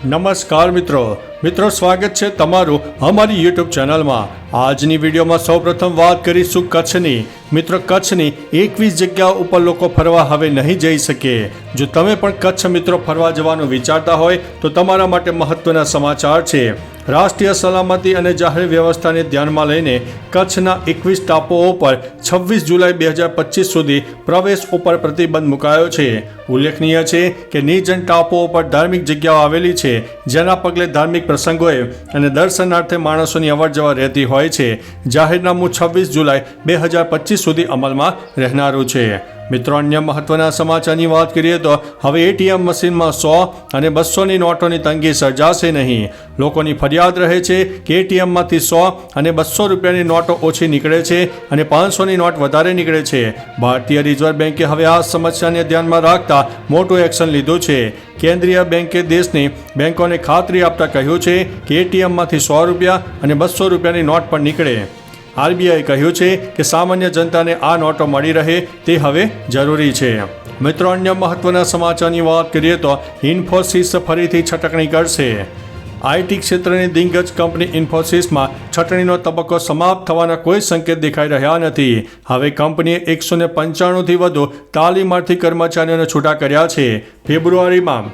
નમસ્કાર મિત્રો સ્વાગત છે તમારું અમારી યુટ્યુબ ચેનલમાં। આજની વિડીયોમાં સૌપ્રથમ વાત કરીશું કચ્છની। મિત્રો કચ્છની 21 જગ્યાઓ ઉપર લોકો ફરવા હવે નહીં જઈ શકે। જો તમે પણ કચ્છ મિત્રો ફરવા જવાનું વિચારતા હોય તો તમારા માટે મહત્વના સમાચાર છે। રાષ્ટ્રીય સલામતી અને જાહેર વ્યવસ્થાને ધ્યાનમાં લઈને કચ્છના 21 ટાપુઓ પર 26 જુલાઈ 2025 સુધી પ્રવેશ ઉપર પ્રતિબંધ મુકાયો છે। ઉલ્લેખનીય છે કે નિર્જન ટાપુઓ પર ધાર્મિક જગ્યાઓ આવેલી છે, જેના પગલે ધાર્મિક પ્રસંગોએ અને દર્શનાર્થે માણસોની અવરજવર રહેતી હોય છે। જાહેરનામું 26 જુલાઈ 2025 સુધી અમલમાં રહેનારું છે। મિત્રો અન્ય મહત્વના સમાચારની વાત કરીએ તો હવે એટીએમ મશીનમાં 100 અને 200ની નોટોની તંગી સર્જાશે નહીં। લોકોની ફરિયાદ રહે છે કે એટીએમમાંથી 100 અને 200 રૂપિયાની નોટો ઓછી નીકળે છે અને 500ની નોટ વધારે નીકળે છે। ભારતીય રિઝર્વ બેન્કે હવે આ સમસ્યાને ધ્યાનમાં રાખતા મોટું એક્શન લીધું છે। કેન્દ્રીય બેન્કે દેશની બેન્કોને ખાતરી આપતા કહ્યું છે કે એટીએમમાંથી 100 રૂપિયા અને 200 રૂપિયાની નોટ પણ નીકળે। આરબીઆઈએ કહ્યું છે કે સામાન્ય જનતાને આ નોટો મળી રહે તે હવે જરૂરી છે। મિત્રો અન્ય મહત્વના સમાચારની વાત કરીએ તો ઇન્ફોસિસ ફરીથી છટકણી કરશે। આઈટી ક્ષેત્રની દિગ્ગજ કંપની ઇન્ફોસિસમાં છટણીનો તબક્કો સમાપ્ત થવાના કોઈ સંકેત દેખાઈ રહ્યા નથી। હવે કંપનીએ 195થી વધુ તાલીમાર્થી કર્મચારીઓને છૂટા કર્યા છે। ફેબ્રુઆરીમાં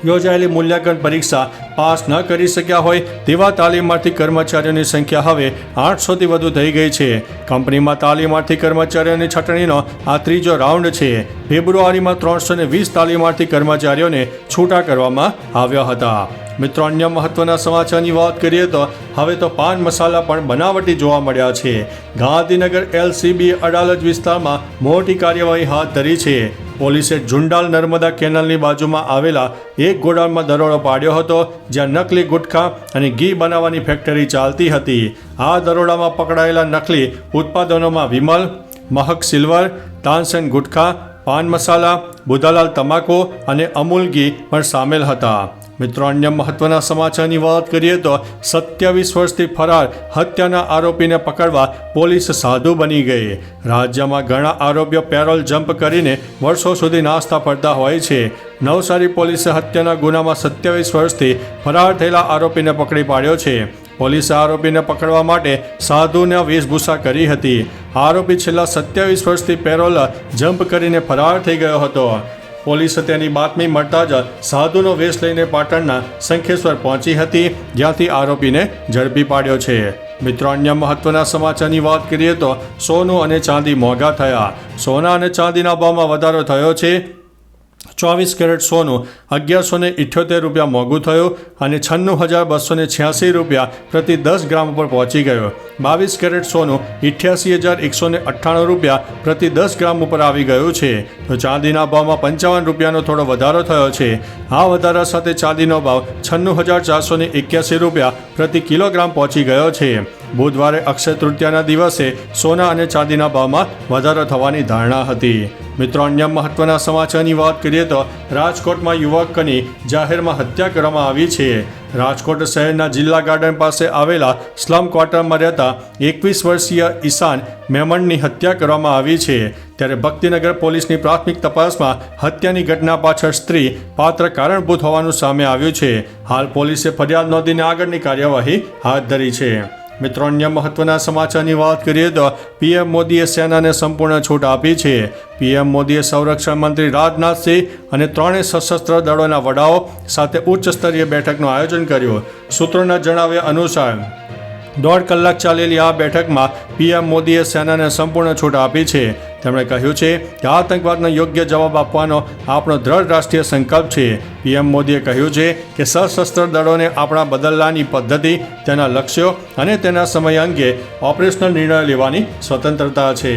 યોજાયેલી મૂલ્યાંકન પરીક્ષા પાસ ન કરી શક્યા હોય તેવા તાલીમાર્થી કર્મચારીઓની સંખ્યા હવે 800થી વધુ થઈ ગઈ છે। કંપનીમાં તાલીમાર્થી કર્મચારીઓની છટણીનો આ ત્રીજો રાઉન્ડ છે। ફેબ્રુઆરીમાં 320 તાલીમાર્થી કર્મચારીઓને છૂટા કરવામાં આવ્યા હતા। મિત્રો અન્ય મહત્વના સમાચારની વાત કરીએ તો હવે તો પાન મસાલા પણ બનાવટી જોવા મળ્યા છે। ગાંધીનગર એલસીબી અડાલજ વિસ્તારમાં મોટી કાર્યવાહી હાથ ધરી છે। પોલીસે ઝુંડાલ નર્મદા કેનાલની બાજુમાં આવેલા એક ગોડાઉનમાં દરોડો પાડ્યો હતો, જ્યાં નકલી ગુટખા અને ઘી બનાવવાની ફેક્ટરી ચાલતી હતી। આ દરોડામાં પકડાયેલા નકલી ઉત્પાદનોમાં વિમલ, મહક સિલ્વર, તાનસેન ગુટખા, પાન મસાલા, બુધાલાલ તમાકુ અને અમૂલ ઘી પણ સામેલ હતા। મિત્રો અન્ય મહત્વના સમાચારની વાત કરીએ તો 27 વર્ષથી ફરાર હત્યાના આરોપીને પકડવા પોલીસ સાધુ બની ગઈ। રાજ્યમાં ઘણા આરોપીઓ પેરોલ જમ્પ કરીને વર્ષો સુધી નાસ્તા ફરતા હોય છે। નવસારી પોલીસે હત્યાના ગુનામાં 27 વર્ષથી ફરાર થયેલા આરોપીને પકડી પાડ્યો છે। પોલીસે આરોપીને પકડવા માટે સાધુને વેશભૂષા કરી હતી। આરોપી છેલ્લા 27 વર્ષથી પેરોલ જમ્પ કરીને ફરાર થઈ ગયો હતો। પોલીસે તેની બાતમી મળતા જ સાધુનો વેશ લઈને પાટણના શંખેશ્વર પહોંચી હતી, જ્યાંથી આરોપીને ઝડપી પાડ્યો છે। મિત્રો અન્ય મહત્વના સમાચારની વાત કરીએ તો સોનું અને ચાંદી મોંઘા થયા। સોના અને ચાંદીના ભાવમાં વધારો થયો છે। 24 કેરેટ સોનું 1178 રૂપિયા મોંઘું થયું અને 96,286 રૂપિયા પ્રતિ 10 ગ્રામ ઉપર પહોંચી ગયો। 22 કેરેટ સોનું 88,198 રૂપિયા પ્રતિ 10 ગ્રામ ઉપર આવી ગયું છે। તો ચાંદીના ભાવમાં 55 રૂપિયાનો થોડો વધારો થયો છે। આ વધારા સાથે ચાંદીનો ભાવ 96,481 રૂપિયા પ્રતિ કિલોગ્રામ પહોંચી ગયો છે। બુધવારે અક્ષય તૃતીયાના દિવસે સોના અને ચાંદીના ભાવમાં વધારો થવાની ધારણા હતી। મિત્રો અન્ય મહત્વના સમાચારની વાત કરીએ તો રાજકોટમાં યુવકની જાહેરમાં હત્યા કરવામાં આવી છે। રાજકોટ શહેરના જિલ્લા ગાર્ડન પાસે આવેલા સ્લમ ક્વાર્ટરમાં રહેતા 21 વર્ષીય ઈશાન મેમણની હત્યા કરવામાં આવી છે। ત્યારે ભક્તિનગર પોલીસની પ્રાથમિક તપાસમાં હત્યાની ઘટના પાછળ સ્ત્રી પાત્ર કારણભૂત હોવાનું સામે આવ્યું છે। હાલ પોલીસે ફરિયાદ નોંધીને આગળની કાર્યવાહી હાથ ધરી છે। મિત્રો અન્ય મહત્વના સમાચારની વાત કરીએ તો પીએમ મોદીએ સેનાને સંપૂર્ણ છૂટ આપી છે। પીએમ મોદીએ સંરક્ષણ મંત્રી રાજનાથસિંહ અને ત્રણેય સશસ્ત્ર દળોના વડાઓ સાથે ઉચ્ચ સ્તરીય બેઠકનું આયોજન કર્યું। સૂત્રોના જણાવ્યા અનુસાર 1.5 કલાક ચાલેલી આ બેઠકમાં પીએમ મોદીએ સેનાને સંપૂર્ણ છૂટ આપી છે। તેમણે કહ્યું છે કે આતંકવાદનો યોગ્ય જવાબ આપવાનો આપણો દ્રઢ રાષ્ટ્રીય સંકલ્પ છે। પીએમ મોદીએ કહ્યું છે કે સશસ્ત્ર દળોને આપણા બદલાની પદ્ધતિ, તેના લક્ષ્યો અને તેના સમય અંગે ઓપરેશનલ નિર્ણય લેવાની સ્વતંત્રતા છે।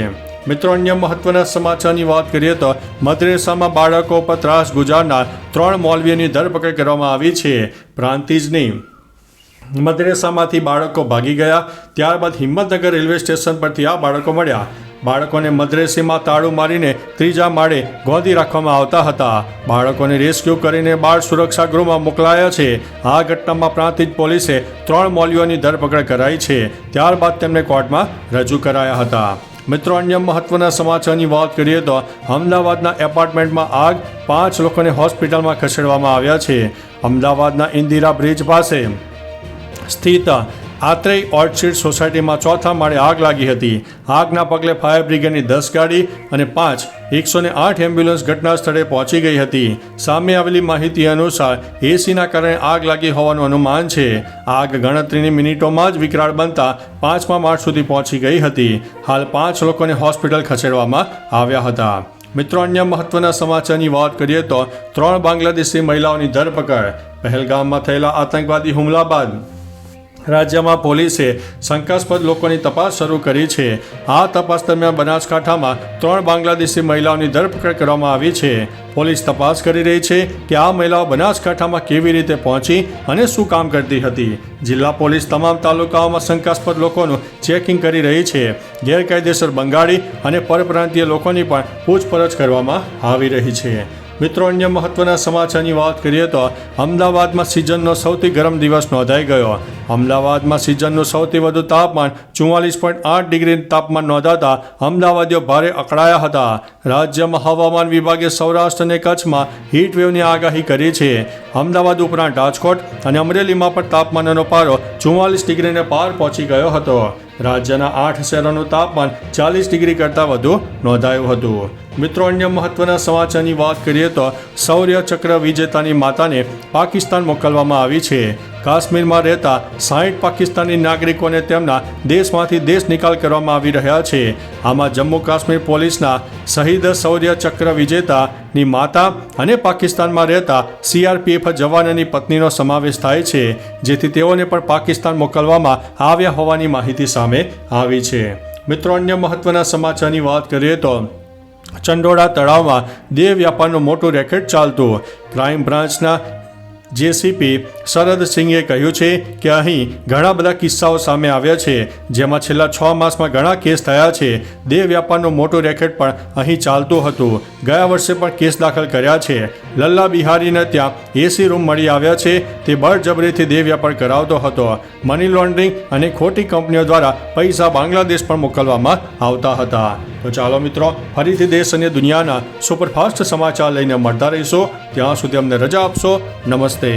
મિત્રો અન્ય મહત્વના સમાચારની વાત કરીએ તો મદ્રેસામાં બાળકો પર ત્રાસ ગુજારનાર 3 મૌલવીઓની ધરપકડ કરવામાં આવી છે। પ્રાંતિજની મદ્રેસામાંથી બાળકો ભાગી ગયા, ત્યારબાદ હિંમતનગર રેલવે સ્ટેશન પરથી આ બાળકો મળ્યા। બાળકોને મદ્રેસામાં તાળું મારીને ત્રીજા માળે ગોંધી રાખવામાં આવતા હતા। બાળકોને રેસ્ક્યુ કરીને બાળ સુરક્ષા ગૃહમાં મોકલાયા છે। આ ઘટનામાં પ્રાંતિજ પોલીસે 3 મૌલવીઓની ધરપકડ કરાઈ છે। ત્યારબાદ તેમને કોર્ટમાં રજૂ કરાયા હતા। મિત્રો, અન્ય મહત્વના સમાચારની વાત કરીએ તો અમદાવાદના એપાર્ટમેન્ટમાં આગ, 5 લોકોને હોસ્પિટલમાં ખસેડવામાં આવ્યા છે. અમદાવાદના ઇન્દિરા બ્રિજ પાસે સ્થિત આત્રેય ઓર્ચિડ સોસાયટીમાં 4થા માળે આગ લાગી હતી. આગના પગલે ફાયર બ્રિગેડની 10 ગાડી અને 108 એમ્બ્યુલન્સ ઘટના સ્થળે પહોંચી ગઈ હતી. સામે આવેલી માહિતી અનુસાર એસીના કારણે આગ લાગી હોવાનું અનુમાન છે. આગ ગણતરીની મિનિટોમાં જ વિકરાળ બનતા 5મા માળ સુધી પહોંચી ગઈ હતી. હાલ 5 લોકોને હોસ્પિટલ ખસેડવામાં આવ્યા હતા. મિત્રો, અન્ય મહત્વના સમાચારની વાત કરીએ તો 3 બાંગ્લાદેશી મહિલાઓની ધરપકડ. પહેલગામમાં થયેલા આતંકવાદી હુમલા બાદ રાજ્યમાં પોલીસે શંકાસ્પદ લોકોની તપાસ શરૂ કરી છે. આ તપાસ દરમિયાન બનાસકાંઠામાં 3 બાંગ્લાદેશી મહિલાઓની ધરપકડ કરવામાં આવી છે. પોલીસ તપાસ કરી રહી છે કે આ મહિલાઓ બનાસકાંઠામાં કેવી રીતે પહોંચી અને શું કામ કરતી હતી. જિલ્લા પોલીસ તમામ તાલુકાઓમાં શંકાસ્પદ લોકોનું ચેકિંગ કરી રહી છે. ગેરકાયદેસર બંગાળી અને પરપ્રાંતીય લોકોની પણ પૂછપરછ કરવામાં આવી રહી છે. મિત્રો, અન્ય મહત્વના સમાચારની વાત કરીએ તો અમદાવાદમાં સિઝનનો સૌથી ગરમ દિવસ નોંધાઈ ગયો. અમદાવાદમાં સિઝનનું સૌથી વધુ તાપમાન 44.8 ડિગ્રી તાપમાન નોંધાતા અમદાવાદીઓ ભારે અકળાયા હતા. રાજ્યમાં હવામાન વિભાગે સૌરાષ્ટ્ર અને કચ્છમાં હીટવેવની આગાહી કરી છે. અમદાવાદ ઉપરાંત રાજકોટ અને અમરેલીમાં પણ તાપમાનનો પારો 44 ડિગ્રીને પાર પહોંચી ગયો હતો. રાજ્યના 8 શહેરોનું તાપમાન 40 ડિગ્રી કરતાં વધુ નોંધાયું હતું. મિત્રો, અન્ય મહત્વના સમાચારની વાત કરીએ તો શૌર્ય ચક્ર વિજેતાની માતાને પાકિસ્તાન મોકલવામાં આવી છે. કાશ્મીરમાં રહેતા 60 પાકિસ્તાની નાગરિકોને તેમના દેશમાંથી દેશ નિકાલ કરવામાં આવી રહ્યા છે. આમાં જમ્મુ કાશ્મીર પોલીસના શહીદ શૌર્ય ચક્ર વિજેતાની માતા અને પાકિસ્તાનમાં રહેતા CRPF જવાનની પત્નીનો સમાવેશ થાય છે, જેથી તેઓને પણ પાકિસ્તાન મોકલવામાં આવ્યા હોવાની માહિતી સામે આવી છે. મિત્રો, અન્ય મહત્વના સમાચારની વાત કરીએ તો ચંડોળા તળાવમાં દેહ વ્યાપારનું મોટું રેકેટ ચાલતું. ક્રાઇમ બ્રાન્ચના જેસીપી શરદસિંહે કહ્યું છે કે અહીં ઘણા બધા કિસ્સાઓ સામે આવ્યા છે, જેમાં છેલ્લા 6 માસમાં ઘણા કેસ થયા છે. દેહ વ્યાપારનું મોટું રેકેટ પણ અહીં ચાલતું હતું. ગયા વર્ષે પણ કેસ દાખલ કર્યા છે. લલ્લા બિહારીને ત્યાં એસી રૂમ મળી આવ્યા છે. તે બળજબરીથી દેહ વ્યાપાર કરાવતો હતો. મની લોન્ડરિંગ અને ખોટી કંપનીઓ દ્વારા પૈસા બાંગ્લાદેશ પણ મોકલવામાં આવતા હતા. તો ચાલો મિત્રો, ફરીથી દેશ અને દુનિયાના સુપરફાસ્ટ સમાચાર લઈને મળતા રહીશું. ત્યાં સુધી અમને રજા આપશો. નમસ્તે.